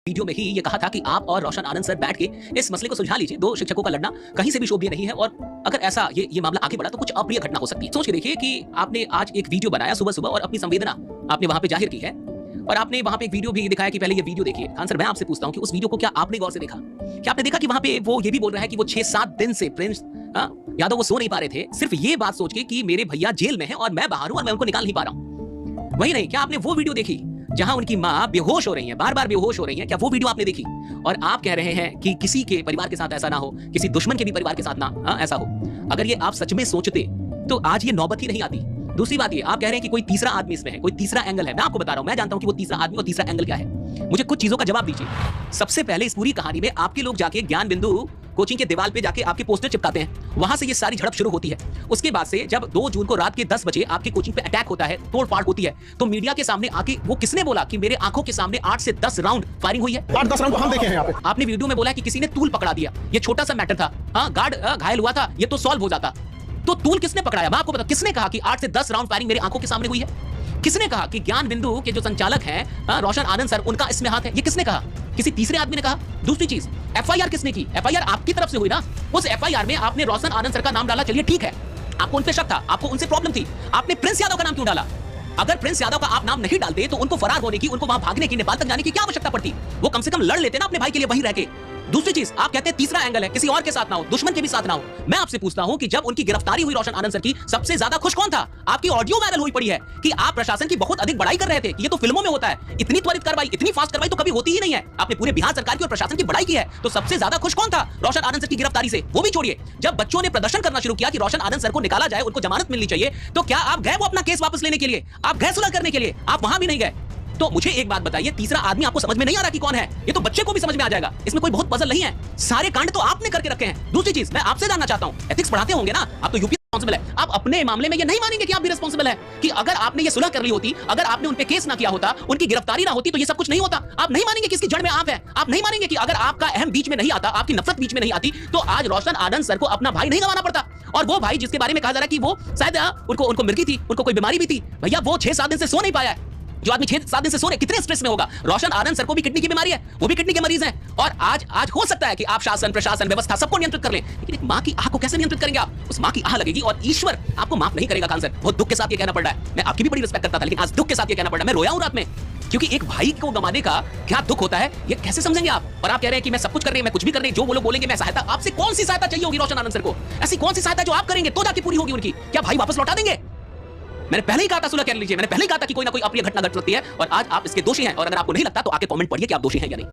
Video में ही ये कहा था कि आप और रोशन आनंद सर बैठ के इस मसले को सुलझा लीजिए। दो शिक्षकों का लड़ना कहीं से भी शोभनीय नहीं है और अगर ऐसा ये मामला आगे बढ़ा तो कुछ अप्रिय घटना हो सकती है। सोच के देखिए कि आपने आज एक वीडियो बनाया सुबह-सुबह और अपनी संवेदना आपने वहां पे जाहिर की है और आपने वहां पे एक वीडियो भी दिखाया कि पहले ये वीडियो देखिए। खान सर, मैं आपसे पूछता हूं कि उस वीडियो को क्या आपने गौर से देखा? क्या आपने देखा कि वहां पे वो ये भी बोल रहा है कि वो 6-7 दिन से प्रिंस यादव वो सो नहीं पा रहे थे सिर्फ ये बात सोच के कि मेरे भैया जेल में हैं और मैं बाहर हूं और मैं उनको निकाल नहीं पा रहा हूं। वही नहीं, क्या आपने वो वीडियो देखी जहां उनकी मां बेहोश हो रही है, बार-बार बेहोश हो रही है? क्या वो वीडियो आपने देखी? और आप कह रहे हैं कि किसी के परिवार के साथ ऐसा ना हो, किसी दुश्मन के भी परिवार के साथ ना ऐसा हो। अगर ये आप सच में सोचते तो आज ये नौबत ही नहीं आती। दूसरी बात ये, आप कह रहे हैं कि कोई तीसरा आदमी इसमें है, कोई तीसरा एंगल है। मैं आपको बता रहा हूं, मैं जानता हूं कि वो तीसरा आदमी और तीसरा एंगल क्या है। मुझे कुछ चीजों का जवाब दीजिए। सबसे पहले इस पूरी कहानी में आपके लोग जाके ज्ञान बिंदु कोचिंग के दीवार पे जाके आपके पोस्टर चिपकाते हैं, वहां से ये सारी झड़प शुरू होती है। उसके बाद से जब 2 जून को रात के 10 बजे आपकी कोचिंग पे अटैक होता है, तोड़फाड़ होती है, तो मीडिया के सामने आके वो किसने बोला कि मेरे आंखों के सामने 8 से 10 राउंड फायरिंग हुई है? 8-10 राउंड हम देखे हैं यहाँ पे। आपने वीडियो में बोला कि किसी ने तूल पकड़ा दिया, ये छोटा सा मैटर था। गार्ड घायल हुआ था, ये तो सॉल्व हो जाता। तो तूल किसने पकड़ाया? मैं आपको बता, किसने कहा कि 8 से 10 राउंड फायरिंग मेरी आंखों के सामने हुई है? किसने कहा कि ज्ञान बिंदु के जो संचालक हैं रोशन आनंद सर, उनका इसमें हाथ है? ये किसने कहा? किसी तीसरे आदमी ने कहा? दूसरी चीज, एफआईआर किसने की? एफआईआर आपकी तरफ से हुई ना। उस एफआईआर में आपने रोशन आनंद सर का नाम डाला, चलिए ठीक है, आपको उन पे शक था, आपको उनसे प्रॉब्लम थी, आपने प्रिंस यादव का नाम क्यों डाला? अगर प्रिंस यादव का आप नाम नहीं डालते तो उनको फरार होने की, उनको वहां भागने की, नेपाल तक जाने की क्या आवश्यकता पड़ती? वो कम से कम लड़ लेते ना अपने भाई के लिए वहीं रह के। दूसरी चीज, आप कहते हैं तीसरा एंगल है, किसी और के साथ ना हो, दुश्मन के भी साथ ना हो। मैं आपसे पूछता हूं कि जब उनकी गिरफ्तारी हुई रोशन आनंद सर की, सबसे ज्यादा खुश कौन था? आपकी ऑडियो वायरल हुई पड़ी है कि आप प्रशासन की बहुत अधिक बड़ाई कर रहे थे, ये तो फिल्मों में होता है। इतनी त्वरित कार्रवाई, इतनी फास्ट कार्रवाई तो कभी होती ही नहीं है। आपने पूरे बिहार सरकार की और प्रशासन की बड़ाई की है, तो सबसे ज्यादा खुश कौन था रोशन आनंद सर की गिरफ्तारी से? वो भी छोड़िए, जब बच्चों ने प्रदर्शन करना शुरू किया कि रोशन आनंद सर को निकाला जाए, उनको जमानत मिलनी चाहिए, तो क्या आप गए वो अपना केस वापस लेने के लिए? आप गए सुलह करने के लिए? आप वहां भी नहीं गए। तो मुझे एक बात बताइए, तीसरा आदमी आपको समझ में नहीं आ रहा कि कौन है? ये तो बच्चे को भी समझ में आ जाएगा, इसमें कोई बहुत पजल नहीं है। सारे कांड तो आपने करके रखे हैं। दूसरी चीज, मैं आपसे जानना चाहता हूं, एथिक्स पढ़ाते होंगे ना आप, तो यूपी रिस्पांसिबल है। आप अपने मामले में ये नहीं मानेंगे कि आप भी रिस्पांसिबल है? कि अगर आपने ये सुलह कर ली होती, अगर आपने उन पे केस ना किया होता, उनकी गिरफ्तारी ना होती, तो ये सब कुछ नहीं होता? आप नहीं मानेंगे कि इसकी जड़ में आप है? आप नहीं मानेंगे कि अगर आपका अहम बीच में नहीं आता, आपकी नफरत बीच में नहीं आती, तो आज रोशन आनंद सर को अपना भाई नहीं गंवाना पड़ता? और वो भाई जिसके बारे में कहा जा रहा है कि वो शायद उनको मिर्गी थी, उनको कोई बीमारी भी थी, भैया वो 6-7 दिन से सो नहीं पाया है। जो आदमी 6-7 दिन से सो रहे, कितने स्ट्रेस में होगा? रोशन आनंद सर को भी किडनी की बीमारी है, वो भी किडनी के मरीज हैं। और आज हो सकता है कि आप शासन, प्रशासन, व्यवस्था सबको नियंत्रित कर लें, लेकिन एक मां की आह को कैसे नियंत्रित करेंगे आप? उस मां की आह लगेगी और ईश्वर आपको माफ नहीं करेगा। खान सर, बहुत दुख के साथ ये कहना पड़ रहा है। मैं आपकी भी बड़ी रिस्पेक्ट करता था, लेकिन आज दुख के साथ ये कहना पड़ रहा है। मैं रोया हूं रात में, क्योंकि एक भाई को गंवाने का क्या दुख होता है, ये कैसे समझेंगे आप? और आप कह रहे हैं कि मैं सब कुछ कर रही हूं, मैं कुछ भी कर रही हूं, जो वो लोग बोलेंगे मैं सहायता। आपसे कौन सी सहायता चाहिए होगी रोशन आनंद सर को? ऐसी कौन सी सहायता जो आप करेंगे तो जाके पूरी होगी उनकी? क्या भाई वापस लौटा देंगे? मैंने पहले ही कहा था सुलह कर लीजिए, मैंने पहले ही कहा था कि कोई ना कोई अप्रिय घटना घट सकती है, और आज आप इसके दोषी हैं। और अगर आपको नहीं लगता तो आके कमेंट पढ़िए कि आप दोषी हैं या नहीं।